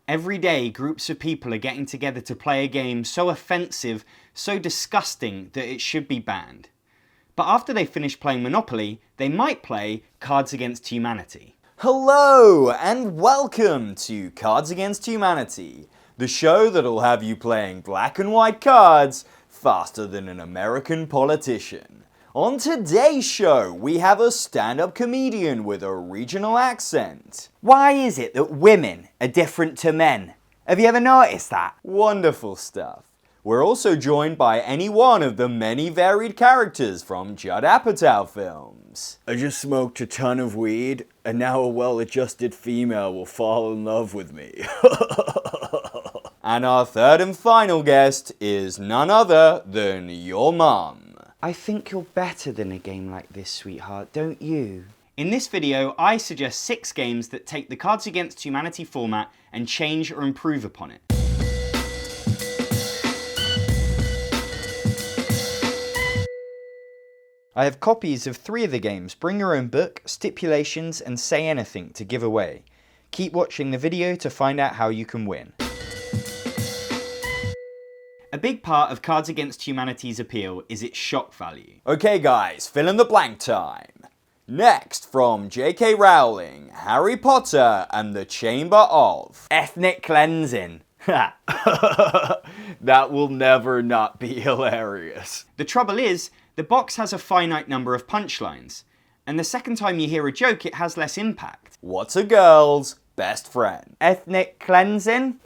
Every day, groups of people are getting together to play a game so offensive, so disgusting that it should be banned. But after they finish playing Monopoly, they might play Cards Against Humanity. Hello and welcome to Cards Against Humanity, the show that'll have you playing black and white cards faster than an American politician. On today's show, we have a stand-up comedian with a regional accent. Why is it that women are different to men? Have you ever noticed that? Wonderful stuff. We're also joined by any one of the many varied characters from Judd Apatow films. I just smoked a ton of weed, and now a well-adjusted female will fall in love with me. And our third and final guest is none other than your mum. I think you're better than a game like this, sweetheart, don't you? In this video, I suggest 6 games that take the Cards Against Humanity format and change or improve upon it. I have copies of 3 of the games, Bring Your Own Book, Stipulations and Say Anything to give away. Keep watching the video to find out how you can win. A big part of Cards Against Humanity's appeal is its shock value. Okay guys, fill in the blank time. Next, from J.K. Rowling, Harry Potter and the Chamber of Ethnic cleansing. That will never not be hilarious. The trouble is, the box has a finite number of punchlines, and the second time you hear a joke it has less impact. What's a girl's best friend? Ethnic cleansing?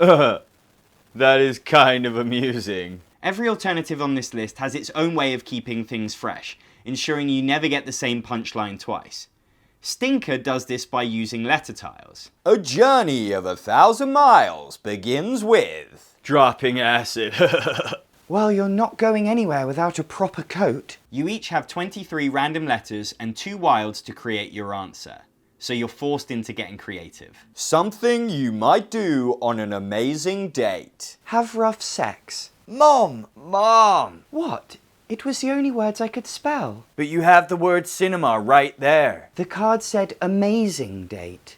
That is kind of amusing. Every alternative on this list has its own way of keeping things fresh, ensuring you never get the same punchline twice. Stinker does this by using letter tiles. A journey of 1,000 miles begins with dropping acid. Well, you're not going anywhere without a proper coat. You each have 23 random letters and 2 wilds to create your answer, so you're forced into getting creative. Something you might do on an amazing date. Have rough sex. Mom! What? It was the only words I could spell. But you have the word cinema right there. The card said amazing date.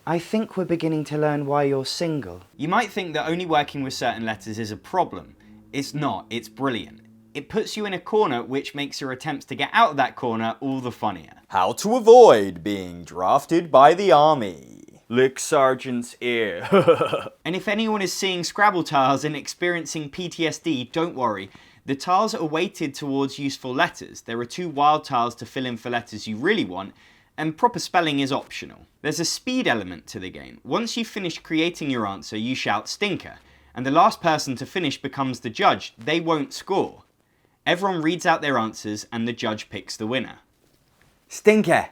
I think we're beginning to learn why you're single. You might think that only working with certain letters is a problem. It's not, it's brilliant. It puts you in a corner which makes your attempts to get out of that corner all the funnier. How to avoid being drafted by the army. Lick sergeant's ear. And if anyone is seeing Scrabble tiles and experiencing PTSD, don't worry. The tiles are weighted towards useful letters. There are 2 wild tiles to fill in for letters you really want, and proper spelling is optional. There's a speed element to the game. Once you've finished creating your answer, you shout Stinker, and the last person to finish becomes the judge. They won't score. Everyone reads out their answers and the judge picks the winner. Stinker.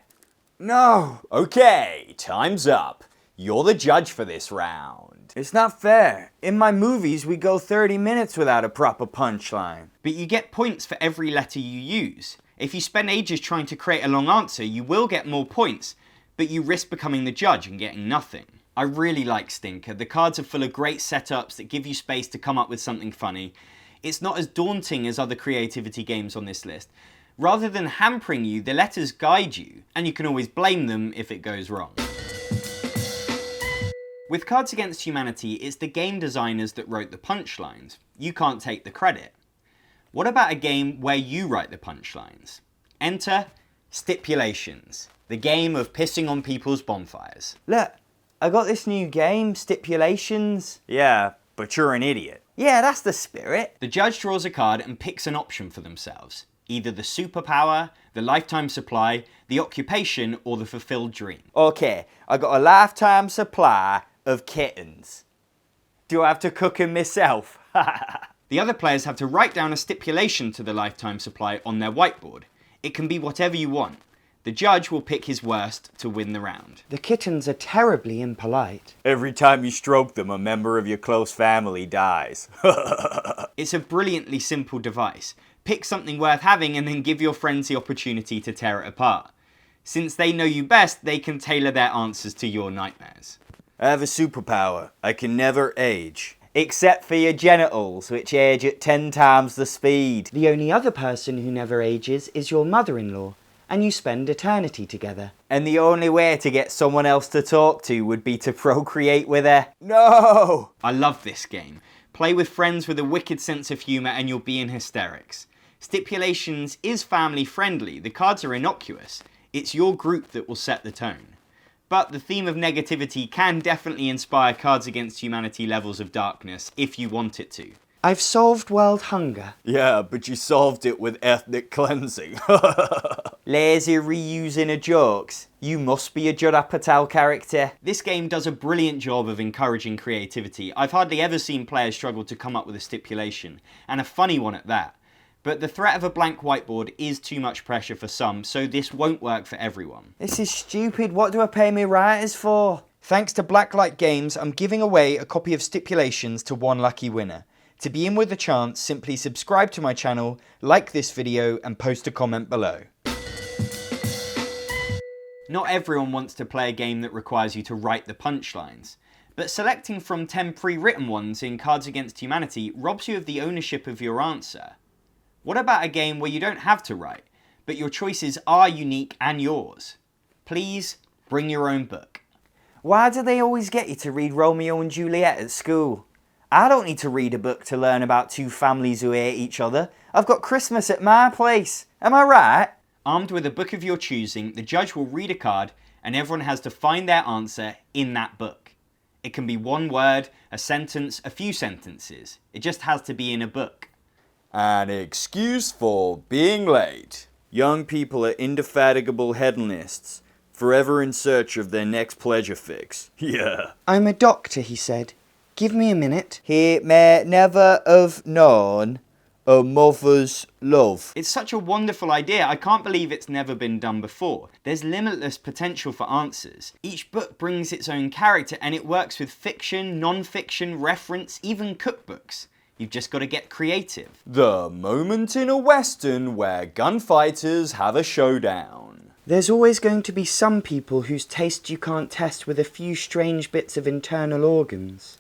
No. Okay, time's up. You're the judge for this round. It's not fair. In my movies, we go 30 minutes without a proper punchline. But you get points for every letter you use. If you spend ages trying to create a long answer, you will get more points, but you risk becoming the judge and getting nothing. I really like Stinker. The cards are full of great setups that give you space to come up with something funny. It's not as daunting as other creativity games on this list. Rather than hampering you, the letters guide you, and you can always blame them if it goes wrong. With Cards Against Humanity, it's the game designers that wrote the punchlines. You can't take the credit. What about a game where you write the punchlines? Enter Stipulations, the game of pissing on people's bonfires. Look, I got this new game, Stipulations. Yeah, but you're an idiot. Yeah, that's the spirit. The judge draws a card and picks an option for themselves. Either the superpower, the lifetime supply, the occupation, or the fulfilled dream. Okay, I got a lifetime supply of kittens. Do I have to cook them myself? The other players have to write down a stipulation to the lifetime supply on their whiteboard. It can be whatever you want. The judge will pick his worst to win the round. The kittens are terribly impolite. Every time you stroke them, a member of your close family dies. It's a brilliantly simple device. Pick something worth having and then give your friends the opportunity to tear it apart. Since they know you best, they can tailor their answers to your nightmares. I have a superpower. I can never age. Except for your genitals, which age at 10 times the speed. The only other person who never ages is your mother-in-law. and you spend eternity together. And the only way to get someone else to talk to would be to procreate with her. No! I love this game. Play with friends with a wicked sense of humour and you'll be in hysterics. Stipulations is family friendly, the cards are innocuous. It's your group that will set the tone. But the theme of negativity can definitely inspire Cards Against Humanity levels of darkness if you want it to. I've solved world hunger. Yeah, but you solved it with ethnic cleansing. Lazy reusing of jokes. You must be a Judd Apatow character. This game does a brilliant job of encouraging creativity. I've hardly ever seen players struggle to come up with a stipulation, and a funny one at that. But the threat of a blank whiteboard is too much pressure for some, so this won't work for everyone. This is stupid. What do I pay me writers for? Thanks to Blacklight Games, I'm giving away a copy of Stipulations to one lucky winner. To be in with a chance, simply subscribe to my channel, like this video, and post a comment below. Not everyone wants to play a game that requires you to write the punchlines, but selecting from 10 pre-written ones in Cards Against Humanity robs you of the ownership of your answer. What about a game where you don't have to write, but your choices are unique and yours? Please bring your own book. Why do they always get you to read Romeo and Juliet at school? I don't need to read a book to learn about two families who hate each other. I've got Christmas at my place. Am I right? Armed with a book of your choosing, the judge will read a card and everyone has to find their answer in that book. It can be one word, a sentence, a few sentences. It just has to be in a book. An excuse for being late. Young people are indefatigable hedonists, forever in search of their next pleasure fix. Yeah. I'm a doctor, he said. Give me a minute. He may never have known a mother's love. It's such a wonderful idea. I can't believe it's never been done before. There's limitless potential for answers. Each book brings its own character and it works with fiction, non-fiction, reference, even cookbooks. You've just got to get creative. The moment in a western where gunfighters have a showdown. There's always going to be some people whose taste you can't test with a few strange bits of internal organs.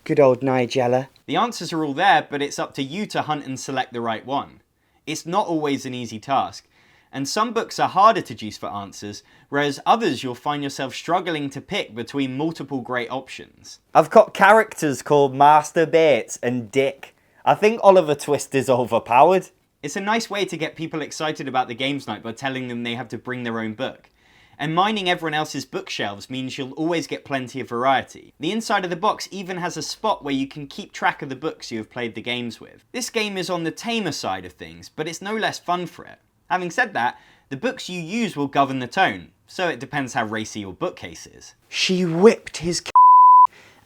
Good old Nigella. The answers are all there, but it's up to you to hunt and select the right one. It's not always an easy task, and some books are harder to choose for answers, whereas others you'll find yourself struggling to pick between multiple great options. I've got characters called Master Bates and Dick. I think Oliver Twist is overpowered. It's a nice way to get people excited about the games night by telling them they have to bring their own book. And mining everyone else's bookshelves means you'll always get plenty of variety. The inside of the box even has a spot where you can keep track of the books you have played the games with. This game is on the tamer side of things, but it's no less fun for it. Having said that, the books you use will govern the tone, so it depends how racy your bookcase is. She whipped his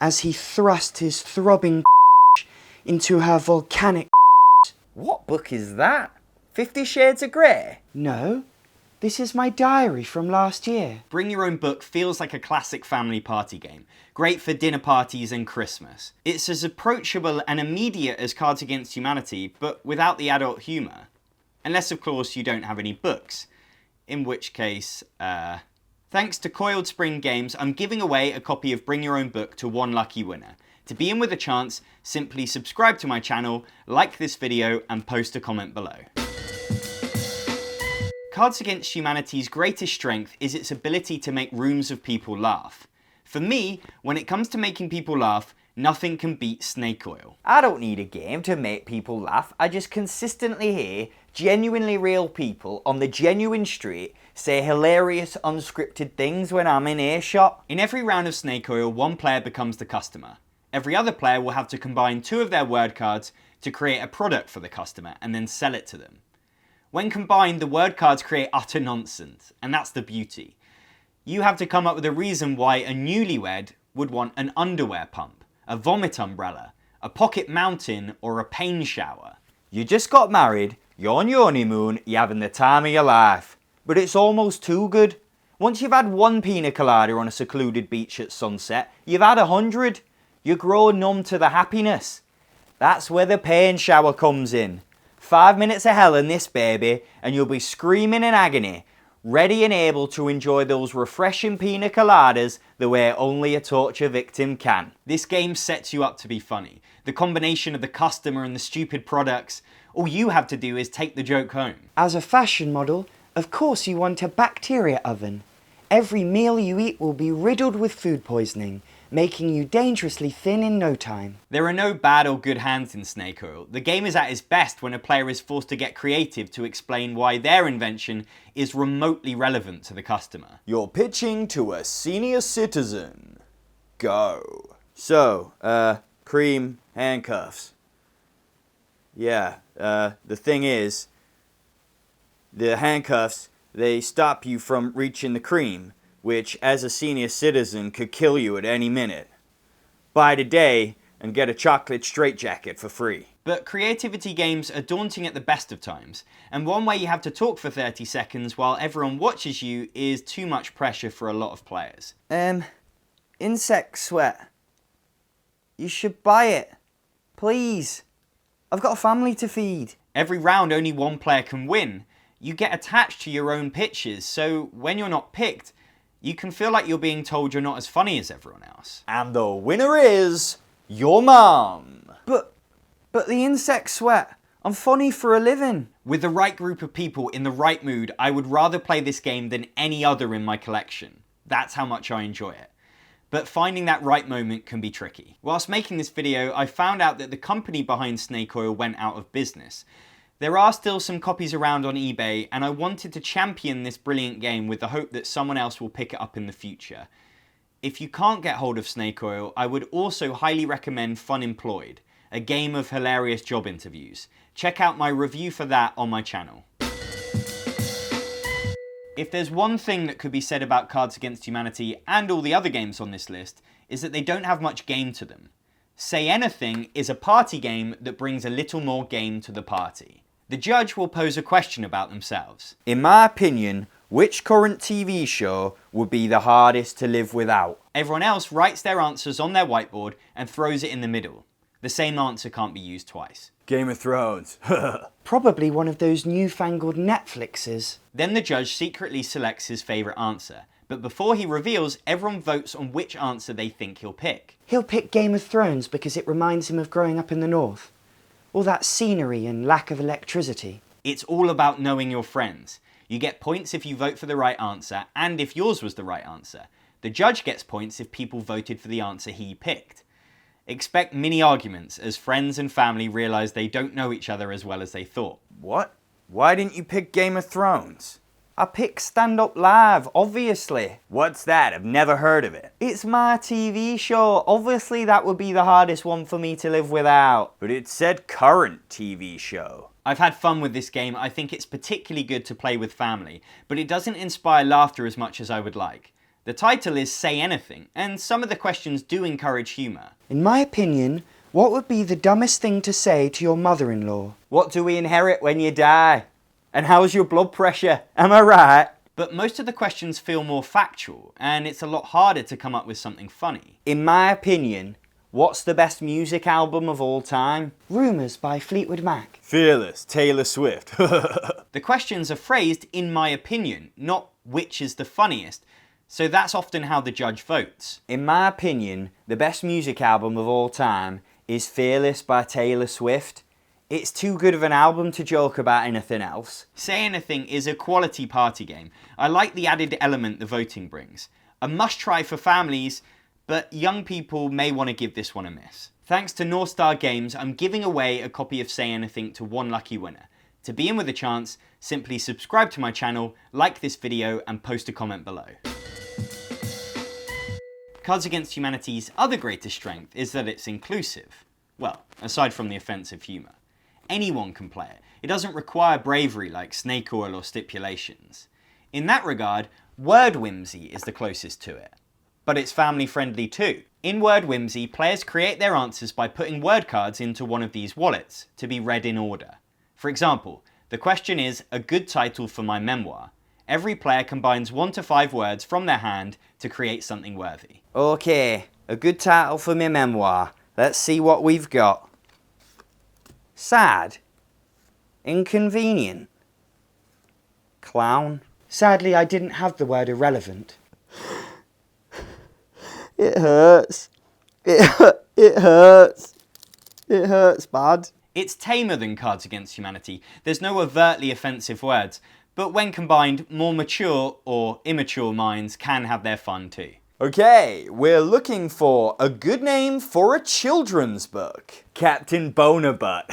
as he thrust his throbbing into her volcanic. What book is that? 50 Shades of Grey? No. This is my diary from last year. Bring Your Own Book feels like a classic family party game. Great for dinner parties and Christmas. It's as approachable and immediate as Cards Against Humanity, but without the adult humour. Unless, of course, you don't have any books. In which case, Thanks to Coiled Spring Games, I'm giving away a copy of Bring Your Own Book to one lucky winner. To be in with a chance, simply subscribe to my channel, like this video, and post a comment below. Cards Against Humanity's greatest strength is its ability to make rooms of people laugh. For me, when it comes to making people laugh, nothing can beat Snake Oil. I don't need a game to make people laugh. I just consistently hear genuinely real people on the genuine street say hilarious unscripted things when I'm in earshot. In every round of Snake Oil, one player becomes the customer. Every other player will have to combine two of their word cards to create a product for the customer and then sell it to them. When combined, the word cards create utter nonsense, and that's the beauty. You have to come up with a reason why a newlywed would want an underwear pump, a vomit umbrella, a pocket mountain, or a pain shower. You just got married, you're on your honeymoon, you're having the time of your life. But it's almost too good. Once you've had one pina colada on a secluded beach at sunset, you've had 100. You grow numb to the happiness. That's where the pain shower comes in. 5 minutes of hell in this baby, and you'll be screaming in agony. ready and able to enjoy those refreshing pina coladas the way only a torture victim can. This game sets you up to be funny. The combination of the customer and the stupid products, all you have to do is take the joke home. As a fashion model, of course you want a bacteria oven. Every meal you eat will be riddled with food poisoning, making you dangerously thin in no time. There are no bad or good hands in Snake Oil. The game is at its best when a player is forced to get creative to explain why their invention is remotely relevant to the customer. You're pitching to a senior citizen. Go. So, cream handcuffs. Yeah, the thing is, the handcuffs, they stop you from reaching the cream, which as a senior citizen could kill you at any minute. Buy today and get a chocolate straitjacket for free. But creativity games are daunting at the best of times, and one way you have to talk for 30 seconds while everyone watches you is too much pressure for a lot of players. Insect sweat. You should buy it. Please. I've got a family to feed. Every round only one player can win. You get attached to your own pitches, so when you're not picked, you can feel like you're being told you're not as funny as everyone else. And the winner is your mom. But the insect sweat. I'm funny for a living. With the right group of people in the right mood, I would rather play this game than any other in my collection. That's how much I enjoy it. But finding that right moment can be tricky. Whilst making this video, I found out that the company behind Snake Oil went out of business. There are still some copies around on eBay, and I wanted to champion this brilliant game with the hope that someone else will pick it up in the future. If you can't get hold of Snake Oil, I would also highly recommend Funemployed, a game of hilarious job interviews. Check out my review for that on my channel. If there's one thing that could be said about Cards Against Humanity and all the other games on this list, is that they don't have much game to them. Say Anything is a party game that brings a little more game to the party. The judge will pose a question about themselves. In my opinion, which current TV show would be the hardest to live without? Everyone else writes their answers on their whiteboard and throws it in the middle. The same answer can't be used twice. Game of Thrones. Probably one of those newfangled Netflixes. Then the judge secretly selects his favourite answer, but before he reveals, everyone votes on which answer they think he'll pick. He'll pick Game of Thrones because it reminds him of growing up in the north. All that scenery and lack of electricity. It's all about knowing your friends. You get points if you vote for the right answer, and if yours was the right answer. The judge gets points if people voted for the answer he picked. Expect mini arguments as friends and family realise they don't know each other as well as they thought. What? Why didn't you pick Game of Thrones? I picked Stand Up Live, obviously. What's that? I've never heard of it. It's my TV show. Obviously that would be the hardest one for me to live without. But it said current TV show. I've had fun with this game. I think it's particularly good to play with family, but it doesn't inspire laughter as much as I would like. The title is Say Anything, and some of the questions do encourage humour. In my opinion, what would be the dumbest thing to say to your mother-in-law? What do we inherit when you die? And how's your blood pressure? Am I right? But most of the questions feel more factual, and it's a lot harder to come up with something funny. In my opinion, what's the best music album of all time? Rumours by Fleetwood Mac. Fearless, Taylor Swift. The questions are phrased in my opinion, not which is the funniest, so that's often how the judge votes. In my opinion, the best music album of all time is Fearless by Taylor Swift. It's too good of an album to joke about anything else. Say Anything is a quality party game. I like the added element the voting brings. A must-try for families, but young people may want to give this one a miss. Thanks to North Star Games, I'm giving away a copy of Say Anything to one lucky winner. To be in with a chance, simply subscribe to my channel, like this video, and post a comment below. Cards Against Humanity's other greatest strength is that it's inclusive. Well, aside from the offensive humour. Anyone can play it. It doesn't require bravery like Snake Oil or Stipulations. In that regard, Word Whimsy is the closest to it. But it's family friendly too. In Word Whimsy, players create their answers by putting word cards into one of these wallets to be read in order. For example, the question is a good title for my memoir. Every player combines 1 to 5 words from their hand to create something worthy. Okay, a good title for my memoir. Let's see what we've got. Sad. Inconvenient. Clown. Sadly, I didn't have the word irrelevant. It hurts. It hurts. It hurts bad. It's tamer than Cards Against Humanity. There's no overtly offensive words, but when combined, more mature or immature minds can have their fun too. Okay, we're looking for a good name for a children's book. Captain Bonerbutt.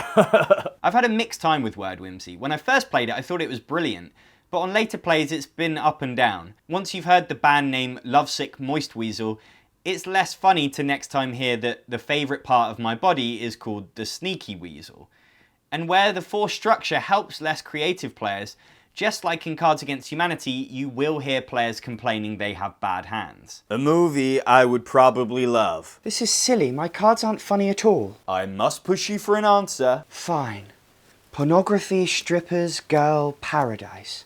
I've had a mixed time with Word Whimsy. When I first played it, I thought it was brilliant, but on later plays it's been up and down. Once you've heard the band name Lovesick Moist Weasel, it's less funny to next time hear that the favourite part of my body is called the Sneaky Weasel. And where the forced structure helps less creative players, just like in Cards Against Humanity, you will hear players complaining they have bad hands. A movie I would probably love. This is silly. My cards aren't funny at all. I must push you for an answer. Fine. Pornography, strippers, girl, paradise.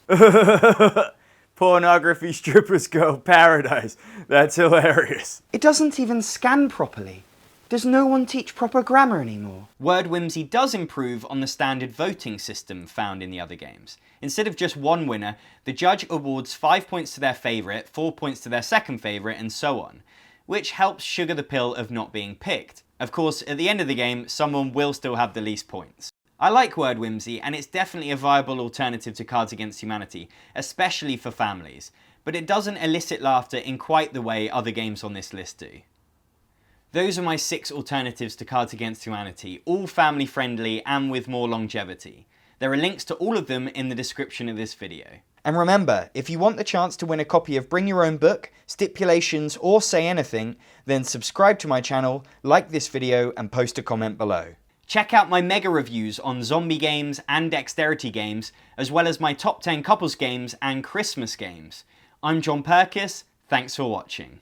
Pornography, strippers, girl, paradise. That's hilarious. It doesn't even scan properly. Does no one teach proper grammar anymore? Word Whimsy does improve on the standard voting system found in the other games. Instead of just one winner, the judge awards 5 points to their favourite, 4 points to their second favourite, and so on, which helps sugar the pill of not being picked. Of course, at the end of the game, someone will still have the least points. I like Word Whimsy, and it's definitely a viable alternative to Cards Against Humanity, especially for families, but it doesn't elicit laughter in quite the way other games on this list do. Those are my 6 alternatives to Cards Against Humanity, all family friendly and with more longevity. There are links to all of them in the description of this video. And remember, if you want the chance to win a copy of Bring Your Own Book, Stipulations, or Say Anything, then subscribe to my channel, like this video, and post a comment below. Check out my mega reviews on zombie games and dexterity games, as well as my top 10 couples games and Christmas games. I'm John Perkis, thanks for watching.